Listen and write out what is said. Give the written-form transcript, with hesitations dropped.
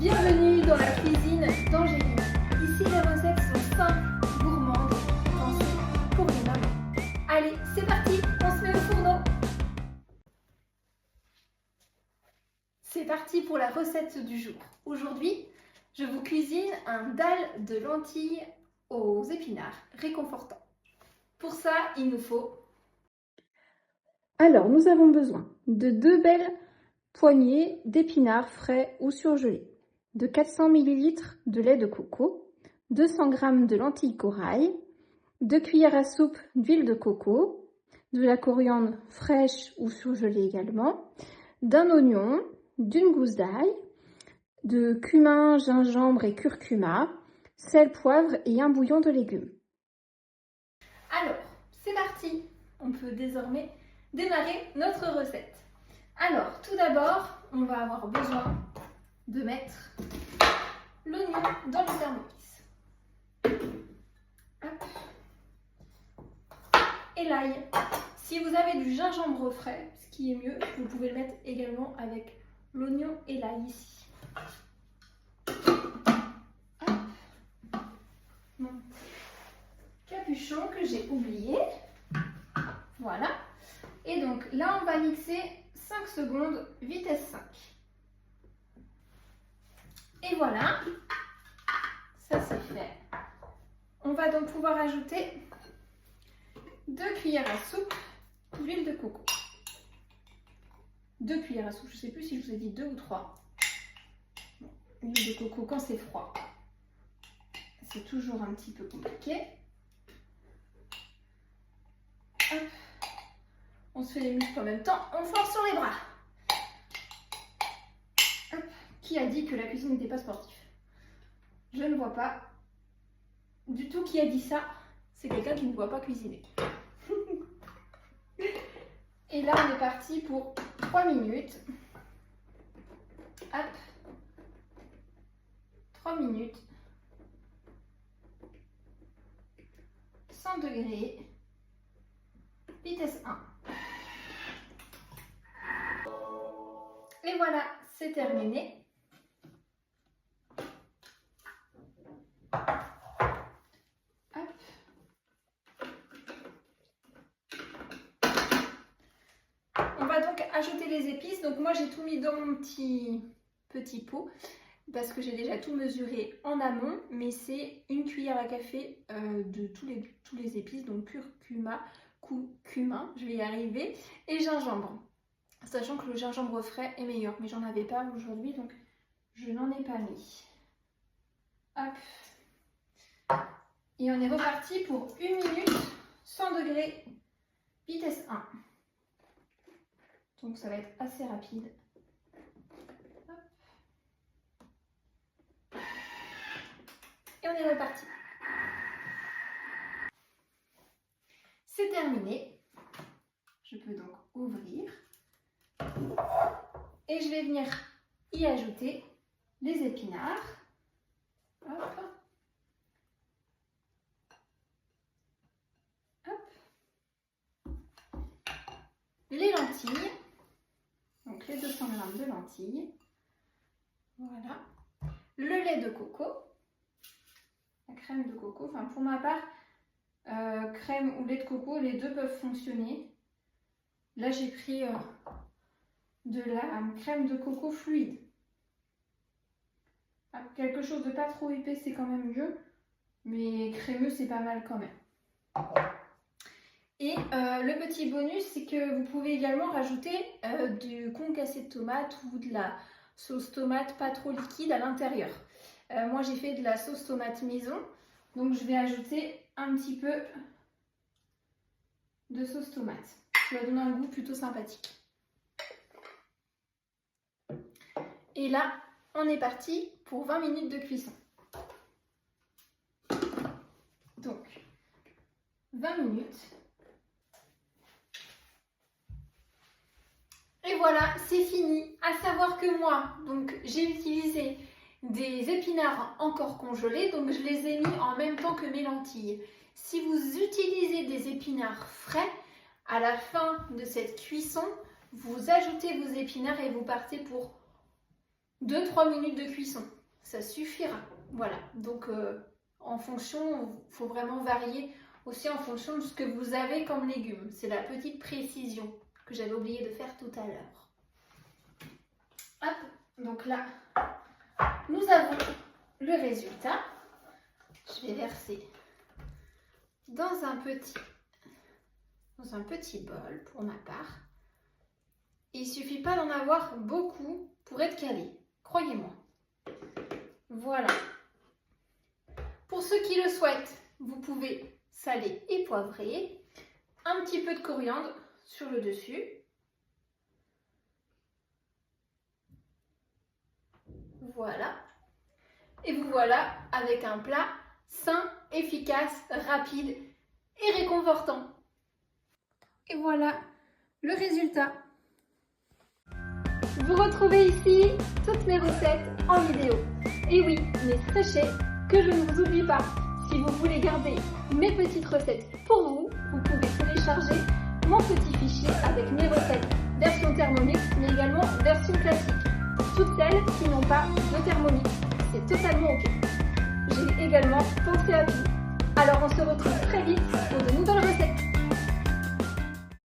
Bienvenue dans la cuisine d'Angéline. Ici, les recettes sont simples, gourmandes, pensées pour les mamans. Allez, c'est parti, on se met au fourneau. C'est parti pour la recette du jour. Aujourd'hui, je vous cuisine un dalle de lentilles aux épinards réconfortant. Pour ça, il nous faut... Alors, nous avons besoin de 2 belles poignées d'épinards frais ou surgelés, de 400 ml de lait de coco, 200 g de lentilles corail, 2 cuillères à soupe d'huile de coco, de la coriandre fraîche ou surgelée également, d'un oignon, d'une gousse d'ail, de cumin, gingembre et curcuma, sel, poivre et un bouillon de légumes. Alors, c'est parti! On peut désormais démarrer notre recette. Alors, tout d'abord, on va avoir besoin de mettre l'oignon dans le thermomix. Hop. Et l'ail. Si vous avez du gingembre frais, ce qui est mieux, vous pouvez le mettre également avec l'oignon et l'ail ici. Hop. Mon capuchon que j'ai oublié. Voilà. Et donc là, on va mixer 5 secondes, vitesse 5. Et voilà, ça c'est fait. On va donc pouvoir ajouter 2 cuillères à soupe d'huile de coco. 2 cuillères à soupe, je ne sais plus si je vous ai dit 2 ou 3. Bon, l'huile de coco quand c'est froid, c'est toujours un petit peu compliqué. Hop. On se fait les muscles en même temps, on force sur les bras. Hop. Qui a dit que la cuisine n'était pas sportive? Je ne vois pas du tout qui a dit ça. C'est quelqu'un qui ne voit pas cuisiner. Et là, on est parti pour 3 minutes. Hop. 3 minutes. 100 degrés. Vitesse 1. Et voilà, c'est terminé. Hop. On va donc ajouter les épices. Donc moi j'ai tout mis dans mon petit pot parce que j'ai déjà tout mesuré en amont, mais c'est 1 cuillère à café de tous les épices, donc curcuma, cumin, je vais y arriver, et gingembre. Sachant que le gingembre frais est meilleur, mais j'en avais pas aujourd'hui, donc je n'en ai pas mis. Hop. Et on est reparti pour 1 minute, 100 degrés, vitesse 1. Donc ça va être assez rapide. Hop. Et on est reparti. C'est terminé. Je peux donc ouvrir. Et je vais venir y ajouter les épinards. Hop. Hop. Les lentilles. Donc les 200 g de lentilles. Voilà. Le lait de coco. La crème de coco. Enfin pour ma part, crème ou lait de coco, les deux peuvent fonctionner. Là j'ai pris de la crème de coco fluide. Quelque chose de pas trop épais, c'est quand même mieux, mais crémeux, c'est pas mal quand même. Et le petit bonus, c'est que vous pouvez également rajouter du concassé de tomate ou de la sauce tomate pas trop liquide à l'intérieur. Moi, j'ai fait de la sauce tomate maison, donc je vais ajouter un petit peu de sauce tomate. Ça va donner un goût plutôt sympathique. Et là, on est parti pour 20 minutes de cuisson. Donc, 20 minutes. Et voilà, c'est fini. À savoir que moi, donc j'ai utilisé des épinards encore congelés, donc je les ai mis en même temps que mes lentilles. Si vous utilisez des épinards frais, à la fin de cette cuisson, vous ajoutez vos épinards et vous partez pour 2-3 minutes de cuisson, ça suffira. Voilà, donc en fonction, il faut vraiment varier aussi en fonction de ce que vous avez comme légumes. C'est la petite précision que j'avais oublié de faire tout à l'heure. Hop, donc là, nous avons le résultat. Je vais verser dans un petit bol pour ma part. Il ne suffit pas d'en avoir beaucoup pour être calé, croyez-moi. Voilà. Pour ceux qui le souhaitent, vous pouvez saler et poivrer. Un petit peu de coriandre sur le dessus. Voilà. Et vous voilà avec un plat sain, efficace, rapide et réconfortant. Et voilà le résultat. Vous retrouvez ici toutes mes recettes en vidéo. Et oui, mais sachez que je ne vous oublie pas. Si vous voulez garder mes petites recettes pour vous, vous pouvez télécharger mon petit fichier avec mes recettes version Thermomix, mais également version classique. Toutes celles qui n'ont pas de Thermomix, c'est totalement ok. J'ai également pensé à vous. Alors on se retrouve très vite pour de nouvelles recettes.